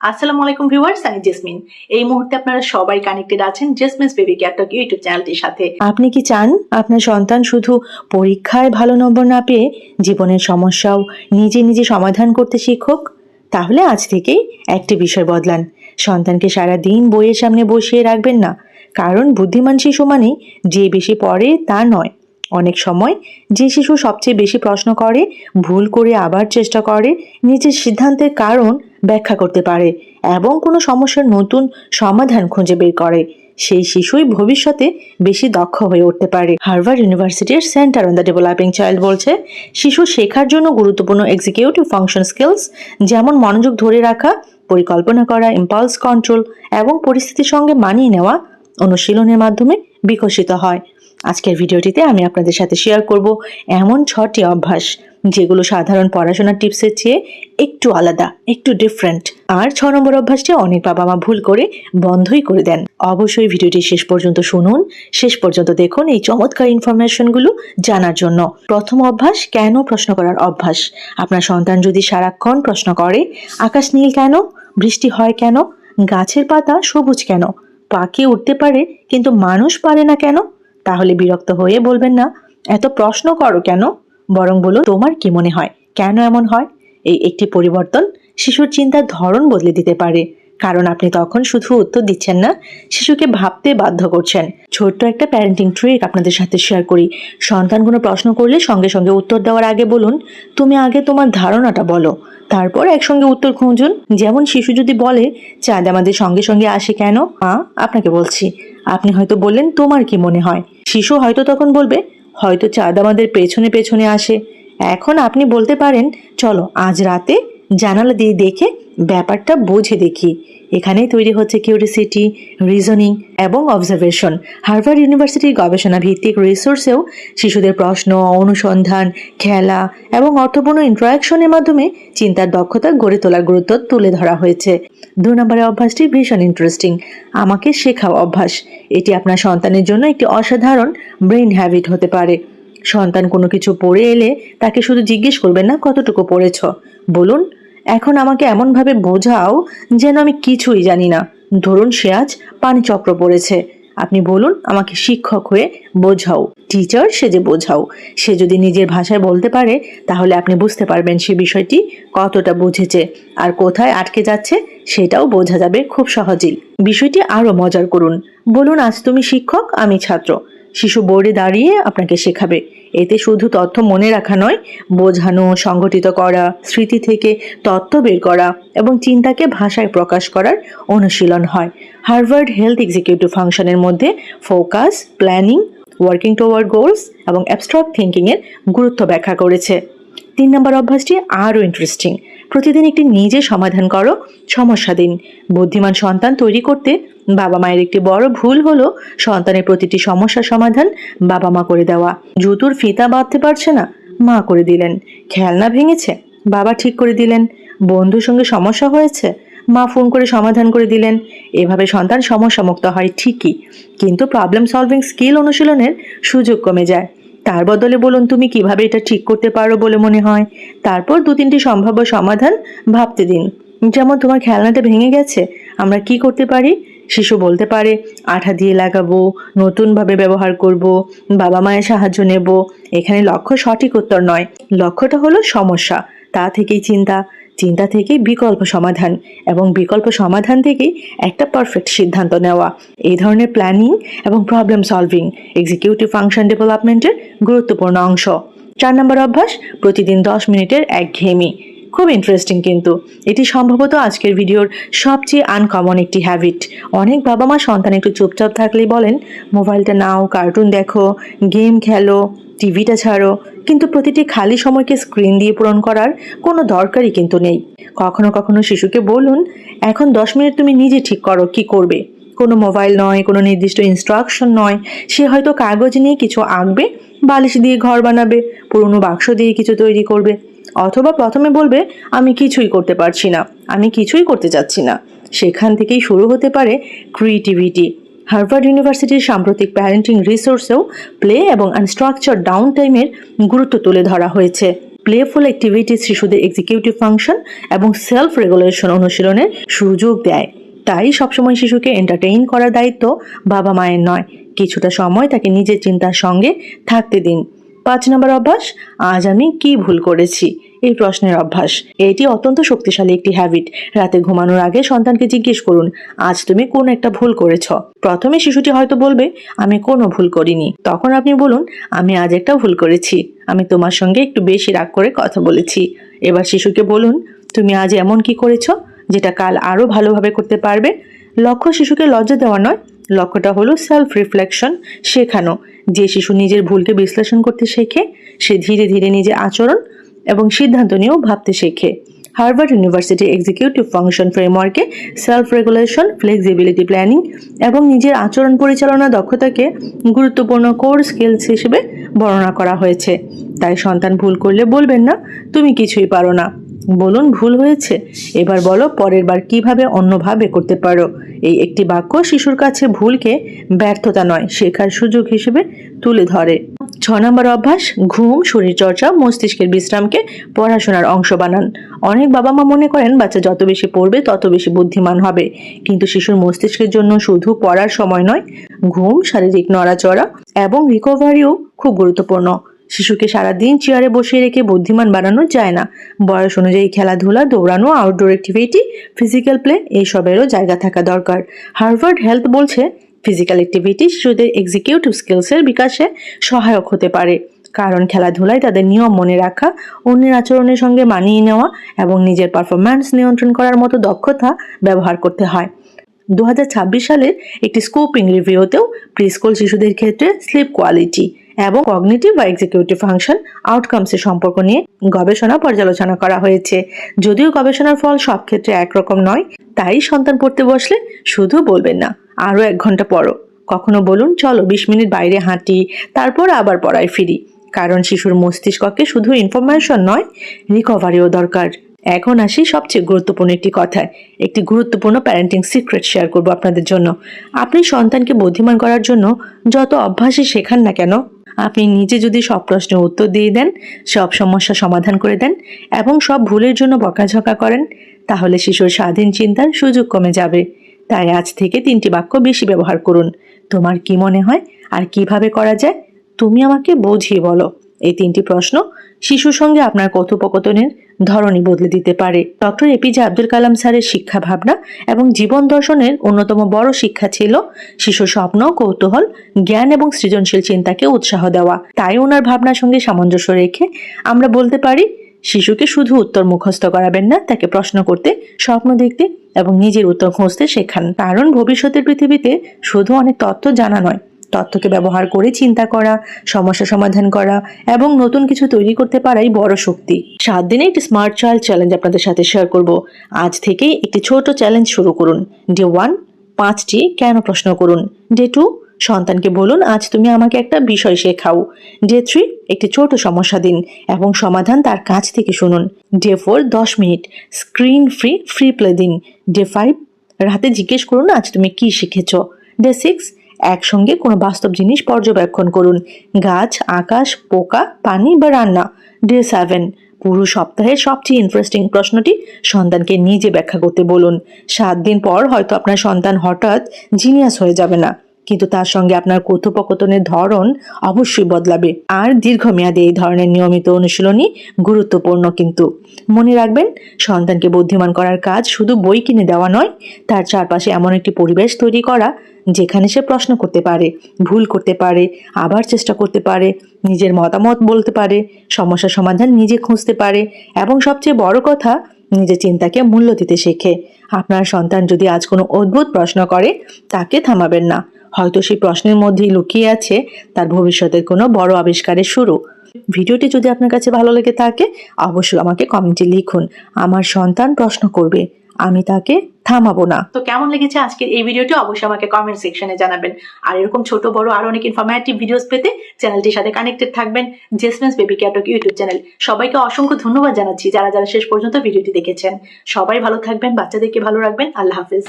আসসালামু আলাইকুম ভিউয়ার্স, আমি জেসমিন। এই মুহূর্তে আপনারা সবাই কানেক্টেড আছেন জেসমিনস বেবি কেয়ার টক ইউটিউব চ্যানেলটির সাথে। আপনি কি চান আপনার সন্তান শুধু পরীক্ষায় ভালো নম্বর না পেয়ে জীবনের সমস্যাও নিজে নিজে সমাধান করতে শিখুক? তাহলে আজ থেকেই একটি বিষয় বদলান। সন্তানকে সারা দিন বইয়ের সামনে বসিয়ে রাখবেন না, কারণ বুদ্ধিমান শিশু মানেই যে বেশি পড়ে তা নয়। অনেক সময় যে শিশু সবচেয়ে বেশি প্রশ্ন করে, ভুল করে আবার চেষ্টা করে, নিজের সিদ্ধান্তের কারণ ব্যাখ্যা করতে পারে এবং কোনো সমস্যার নতুন সমাধান খুঁজে বের করে, সেই শিশুই ভবিষ্যতে বেশি দক্ষ হয়ে উঠতে পারে। হার্ভার্ড ইউনিভার্সিটির centre on the developing child বলছে, শিশু শেখার জন্য গুরুত্বপূর্ণ এক্সিকিউটিভ ফাংশন স্কিলস যেমন মনোযোগ ধরে রাখা, পরিকল্পনা করা, ইম্পালস কন্ট্রোল এবং পরিস্থিতির সঙ্গে মানিয়ে নেওয়া অনুশীলনের মাধ্যমে বিকশিত হয়। আজকের ভিডিওটিতে আমি আপনাদের সাথে শেয়ার করব এমন 6টি অভ্যাস যেগুলো সাধারণ পড়াশোনার টিপসের চেয়ে একটু আলাদা, একটু ডিফারেন্ট। আর 6 নম্বর অভ্যাসটি অনেক বাবা মা ভুল করে বন্ধই করে দেন। অবশ্যই ভিডিওটি শেষ পর্যন্ত শুনুন, শেষ পর্যন্ত দেখুন এই চমৎকার ইনফরমেশনগুলো জানার জন্য। প্রথম অভ্যাস, কেন প্রশ্ন করার অভ্যাস। আপনার সন্তান যদি সারাক্ষণ প্রশ্ন করে, আকাশ নীল কেন, বৃষ্টি হয় কেন, গাছের পাতা সবুজ কেন, পাখি উঠতে পারে কিন্তু মানুষ পারে না কেন, তাহলে বিরক্ত হয়ে বলবেন না এত প্রশ্ন করো কেন, বরং বলুন তোমার কি মনে হয় কেন এমন হয়। এই একটি পরিবর্তন শিশুর চিন্তার ধরন বদলে দিতে পারে, কারণ আপনি তখন শুধু উত্তর দিচ্ছেন না, শিশুকে ভাবতে বাধ্য করছেন। ছোট্ট একটা প্যারেন্টিং ট্রিক আপনাদের সাথে শেয়ার করি। সন্তান কোনো প্রশ্ন করলে সঙ্গে সঙ্গে উত্তর দেওয়ার আগে বলুন, তুমি আগে তোমার ধারণাটা বলো, তারপর একসঙ্গে উত্তর খুঁজুন। যেমন শিশু যদি বলে চাঁদ আমাদের সঙ্গে সঙ্গে আসে কেন, আপনাকে বলছি, আপনি হয়তো বললেন তোমার কি মনে হয়, শিশু হয়তো তখন বলবে হয়তো চাঁদ আমাদের পেছনে পেছনে আসে। এখন আপনি বলতে পারেন চলো আজ রাতে জানালা দিয়ে দেখে ব্যাপারটা বুঝে দেখি। এখানেই তৈরি হচ্ছে কিউরিসিটি, রিজনিং এবং অবজারভেশন। হার্ভার্ড ইউনিভার্সিটির গবেষণা ভিত্তিক রিসোর্সেও শিশুদের প্রশ্ন, অনুসন্ধান, খেলা এবং অর্থপূর্ণ ইন্টারাকশনের মাধ্যমে চিন্তার দক্ষতা গড়ে তোলার গুরুত্ব তুলে ধরা হয়েছে। 2 নম্বরের অভ্যাসটি ভীষণ ইন্টারেস্টিং, আমাকে শেখাও অভ্যাস। এটি আপনার সন্তানের জন্য একটি অসাধারণ ব্রেইন হ্যাবিট হতে পারে। সন্তান কোনো কিছু পড়ে এলে তাকে শুধু জিজ্ঞেস করবেন না কতটুকু পড়েছ, বলুন এখন আমাকে এমনভাবে বোঝাও যেন আমি কিছুই জানি না। ধরুন সে আজ পানিচক্র পড়েছে, আপনি বলুন আমাকে শিক্ষক হয়ে বোঝাও, টিচার সেজে বোঝাও। সে যদি নিজের ভাষায় বলতে পারে তাহলে আপনি বুঝতে পারবেন সে বিষয়টি কতটা বুঝেছে আর কোথায় আটকে যাচ্ছে সেটাও বোঝা যাবে খুব সহজেই। বিষয়টি আরো মজার করুন, বলুন আজ তুমি শিক্ষক, আমি ছাত্র। শিশু বোর্ডে দাঁড়িয়ে আপনাকে শেখাবে। এতে শুধু তথ্য মনে রাখা নয়, বোঝানো, সংগঠিত করা, স্মৃতি থেকে তথ্য বের করা এবং চিন্তাকে ভাষায় প্রকাশ করার অনুশীলন হয়। হার্ভার্ড হেলথ এক্সিকিউটিভ ফাংশনের মধ্যে focus, planning, working toward goals এবং অ্যাবস্ট্রাক্ট থিঙ্কিং এর গুরুত্ব ব্যাখ্যা করেছে। 3 নম্বর অভ্যাসটি আরও ইন্টারেস্টিং, প্রতিদিন একটি নিজে সমাধান করো সমস্যা দিন। বুদ্ধিমান সন্তান তৈরি করতে বাবা মায়ের একটি বড় ভুল হলো সন্তানের প্রতিটি সমস্যার সমাধান বাবা মা করে দেওয়া। জুতোর ফিতা বাঁধতে পারছে না, মা করে দিলেন। খেলনা ভেঙেছে, বাবা ঠিক করে দিলেন। বন্ধুর সঙ্গে সমস্যা হয়েছে, মা ফোন করে সমাধান করে দিলেন। এভাবে সন্তান সমস্যা মুক্ত হয় ঠিকই, কিন্তু প্রবলেম সলভিং স্কিল অনুশীলনের সুযোগ কমে যায়। তার বদলে বলুন তুমি কিভাবে এটা ঠিক করতে পারো বলে মনে হয়, তারপর 2-3টি সম্ভাব্য সমাধান ভাবতে দিন। যেমন তোমার খেলনাটা ভেঙে গেছে, আমরা কি করতে পারি। শিশু বলতে পারে আঠা দিয়ে লাগাবো, নতুনভাবে ব্যবহার করব, বাবা মায়ের সাহায্য নেব। এখানে লক্ষ্য সঠিক উত্তর নয়, লক্ষ্যটা হলো সমস্যা, তা থেকেই চিন্তা, চিন্তা থেকে বিকল্প সমাধান এবং বিকল্প সমাধান থেকেই একটা পারফেক্ট সিদ্ধান্ত নেওয়া। এই ধরনের প্ল্যানিং এবং প্রবলেম সলভিং এক্সিকিউটিভ ফাংশন ডেভেলপমেন্টের গুরুত্বপূর্ণ অংশ। 4 নম্বর অভ্যাস, প্রতিদিন 10 মিনিটের একঘেয়েমি। খুব ইন্টারেস্টিং, কিন্তু এটি সম্ভবত আজকের ভিডিওর সবচেয়ে আনকমন একটি হ্যাবিট। অনেক বাবা মা সন্তান একটু চুপচাপ থাকলেই বলেন মোবাইলটা নাও, কার্টুন দেখো, গেম খেলো, টিভিটা ছাড়ো, কিন্তু প্রতিটি খালি সময়কে স্ক্রিন দিয়ে পূরণ করার কোনো দরকারই কিন্তু নেই। কখনো কখনো শিশুকে বলুন এখন 10 মিনিট তুমি নিজে ঠিক করো কি করবে। কোনো মোবাইল নয়, কোনো নির্দিষ্ট ইনস্ট্রাকশন নয়। সে হয়তো কাগজ নিয়ে কিছু আঁকবে, বালিশ দিয়ে ঘর বানাবে, পুরনো বাক্স দিয়ে কিছু তৈরি করবে, অথবা প্রথমে বলবে আমি কিছুই করতে পারছি না, আমি কিছুই করতে চাচ্ছি না। সেখান থেকেই শুরু হতে পারে ক্রিয়েটিভিটি। হার্ভার্ড ইউনিভার্সিটির সাম্প্রতিক প্যারেন্টিং রিসোর্সেও প্লে এবং আনস্ট্রাকচার ডাউন টাইমের গুরুত্ব তুলে ধরা হয়েছে। প্লেফুল অ্যাক্টিভিটিস শিশুদের এক্সিকিউটিভ ফাংশন এবং সেলফ রেগুলেশন অনুশীলনের সুযোগ দেয়। তাই সবসময় শিশুকে এন্টারটেইন করার দায়িত্ব বাবা মায়ের নয়, কিছুটা সময় তাকে নিজের চিন্তার সঙ্গে থাকতে দিন। 5 নম্বর অভ্যাস, আজ আমি কি ভুল করেছি? এই প্রশ্নের অভ্যাস, এটি অত্যন্ত শক্তিশালী একটি হ্যাবিট। রাতে ঘুমানোর আগে সন্তানকে জিজ্ঞেস করুন, আজ তুমি কোন একটা ভুল করেছ। প্রথমে শিশুটি হয়তো বলবে, আমি কোনো ভুল করিনি। তখন আপনি বলুন, আমি আজ একটা ভুল করেছি, আমি তোমার সঙ্গে একটু বেশি রাগ করে কথা বলেছি। এবার শিশুকে বলুন, তুমি আজ এমন কি করেছো যেটা কাল আরো ভালোভাবে করতে পারবে। লক্ষ্য শিশুকে লজ্জা দেওয়া নয়, লক্ষ্যটা হলো সেলফ রিফ্লেকশন শেখানো। যে শিশু নিজের ভুলকে বিশ্লেষণ করতে শেখে, সে ধীরে ধীরে নিজের আচরণ এবং সিদ্ধান্ত নিয়েও ভাবতে শেখে। হার্ভার্ড ইউনিভার্সিটি এক্সিকিউটিভ ফাংশন ফ্রেমওয়ার্কে সেলফ রেগুলেশন, ফ্লেক্সিবিলিটি প্ল্যানিং এবং নিজের আচরণ পরিচালনা দক্ষতাকে গুরুত্বপূর্ণ কোর স্কিলস হিসেবে বর্ণনা করা হয়েছে। তাই সন্তান ভুল করলে বলবেন না, তুমি কিছুই পারো না। বলুন, ভুল হয়েছে, এবার বলো পরের বার কিভাবে অন্যভাবে করতে পারো। এই একটি বাক্য শিশুর কাছে ভুলকে ব্যর্থতা নয়, শেখার সুযোগ হিসেবে তুলে ধরে। 6 নম্বর অভ্যাস, ঘুম, শরীরচর্চা, মস্তিষ্কের বিশ্রামকে পড়াশোনার অংশ বানান। অনেক বাবা মা মনে করেন বাচ্চা যত বেশি পড়বে তত বেশি বুদ্ধিমান হবে, কিন্তু শিশুর মস্তিষ্কের জন্য শুধু পড়ার সময় নয়, ঘুম, শারীরিক নড়াচড়া এবং রিকভারিও খুব গুরুত্বপূর্ণ। শিশুকে সারাদিন চেয়ারে বসিয়ে রেখে বুদ্ধিমান বানানো যায় না। বয়স অনুযায়ী খেলাধুলা, দৌড়ানো, আউটডোর অ্যাক্টিভিটি, ফিজিক্যাল প্লে এইসবেরও জায়গা থাকা দরকার। হার্ভার্ড হেলথ বলছে, ফিজিক্যাল অ্যাক্টিভিটি শিশুদের এক্সিকিউটিভ স্কিলসের বিকাশে সহায়ক হতে পারে, কারণ খেলাধুলায় তাদের নিয়ম মনে রাখা, অন্যের আচরণের সঙ্গে মানিয়ে নেওয়া এবং নিজের পারফরম্যান্স নিয়ন্ত্রণ করার মতো দক্ষতা ব্যবহার করতে হয়। 2026 সালের একটি স্কোপিং রিভিউতেও প্রিস্কুল শিশুদের ক্ষেত্রে স্লিপ কোয়ালিটি এবং কগনিটিভ বা এক্সিকিউটিভ ফাংশন আউটকামসের সম্পর্ক নিয়ে গবেষণা পর্যালোচনা করা হয়েছে। যদিও গবেষণার ফল সব ক্ষেত্রে একরকম নয়, তাই সন্তান পড়তে বসলে শুধু বলবেন না, আরও 1 ঘন্টা পড়ো। কখনো বলুন, চলো 20 মিনিট বাইরে হাঁটি, তারপর আবার পড়ায় ফিরি। কারণ শিশুর মস্তিষ্ককে শুধু ইনফরমেশন নয়, রিকভারিও দরকার। এখন আসি সবচেয়ে গুরুত্বপূর্ণ একটি কথায়। একটি গুরুত্বপূর্ণ প্যারেন্টিং সিক্রেট শেয়ার করব আপনাদের জন্য। আপনি সন্তানকে বুদ্ধিমান করার জন্য যত অভ্যাসই শেখান না কেন, আপনি নিজে যদি সব প্রশ্নের উত্তর দিয়ে দেন, সব সমস্যা সমাধান করে দেন এবং সব ভুলের জন্য বকাঝকা করেন, তাহলে শিশুর স্বাধীন চিন্তার সুযোগ কমে যাবে। তাই আজ থেকে 3টি বাক্য বেশি ব্যবহার করুন। তোমার কি মনে হয় আর কিভাবে করা যায়, তুমি আমাকে বুঝিয়ে বলো। এই 3টি প্রশ্ন শিশুর সঙ্গে আপনার কথোপকথনের ধরনই বদলে দিতে পারে। ডক্টর এপিজে আব্দুল কালাম স্যারের শিক্ষা ভাবনা এবং জীবন দর্শনের অন্যতম বড় শিক্ষা ছিল শিশুর স্বপ্ন, কৌতূহল, জ্ঞান এবং সৃজনশীল চিন্তাকে উৎসাহ দেওয়া। তাই ওনার ভাবনার সঙ্গে সামঞ্জস্য রেখে আমরা বলতে পারি, শিশুকে শুধু উত্তর মুখস্থ করাবেন না, তাকে প্রশ্ন করতে, স্বপ্ন দেখতে এবং নিজের উত্তর খুঁজতে শেখান। কারণ ভবিষ্যতের পৃথিবীতে শুধু অনেক তথ্য জানা নয়, তথ্যকে ব্যবহার করে চিন্তা করা, সমস্যা সমাধান করা এবং নতুন কিছু তৈরি করতে পারাই বড় শক্তি। 7 দিনে একটি স্মার্ট চাইল্ড চ্যালেঞ্জ আপনাদের সাথে শেয়ার করব। আজ থেকেই একটি ছোট চ্যালেঞ্জ শুরু করুন। ডে 1, 5টি কেন প্রশ্ন করুন। ডে 2, সন্তানকে বলুন, আজ তুমি আমাকে একটা বিষয় শেখাও। ডে 3, একটি ছোট সমস্যা দিন এবং সমাধান তার কাছ থেকে শুনুন। Day 4, 10 minute screen free play দিন। ডে 5, রাতে জিজ্ঞেস করুন, আজ তুমি কি শিখেছ। ডে 6, একসঙ্গে কোনো বাস্তব জিনিস পর্যবেক্ষণ করুন, গাছ, আকাশ, পোকা, পানি বা রান্না। ডে 7, পুরো সপ্তাহের সবচেয়ে ইন্টারেস্টিং প্রশ্নটি সন্তানকে নিজে ব্যাখ্যা করতে বলুন। 7 দিন পর হয়তো আপনার সন্তান হঠাৎ জিনিয়াস হয়ে যাবে না, কিন্তু তার সঙ্গে আপনার কথোপকথনের ধরন অবশ্যই বদলাবে। আর দীর্ঘমেয়াদে এই ধরনের নিয়মিত অনুশীলনী গুরুত্বপূর্ণ। কিন্তু মনে রাখবেন, সন্তানকে বুদ্ধিমান করার কাজ শুধু বই কিনে দেওয়া নয়, তার চারপাশে এমন একটি পরিবেশ তৈরি করা যেখানে সে প্রশ্ন করতে পারে, ভুল করতে পারে, আবার চেষ্টা করতে পারে, নিজের মতামত বলতে পারে, সমস্যা সমাধান নিজে খুঁজতে পারে এবং সবচেয়ে বড় কথা, নিজের চিন্তাকে মূল্য দিতে শেখে। আপনার সন্তান যদি আজ কোনো অদ্ভুত প্রশ্ন করে, তাকে থামাবেন না। হয়তো সেই প্রশ্নের মধ্যেই লুকিয়ে আছে তার ভবিষ্যতের কোনো বড় আবিষ্কারের শুরু। ভিডিওটি যদি আপনার কাছে ভালো লেগে থাকে, অবশ্যই আমাকে কমেন্টে লিখুন, আমার সন্তান প্রশ্ন করবে, আমি তাকে থামাবো না। তো কেমন লেগেছে আজকের এই ভিডিওটি অবশ্যই আমাকে কমেন্ট সেকশনে জানাবেন। আর এরকম ছোট বড় আরো অনেক ইনফরমেটিভ ভিডিওস পেতে চ্যানেলটির সাথে কানেক্টেড থাকবেন। Jasmine's baby care talk YouTube channel. সবাইকে অসংখ্য ধন্যবাদ জানাচ্ছি যারা যারা শেষ পর্যন্ত ভিডিওটি দেখেছেন। সবাই ভালো থাকবেন, বাচ্চাদেরকে ভালো রাখবেন। আল্লাহ হাফেজ।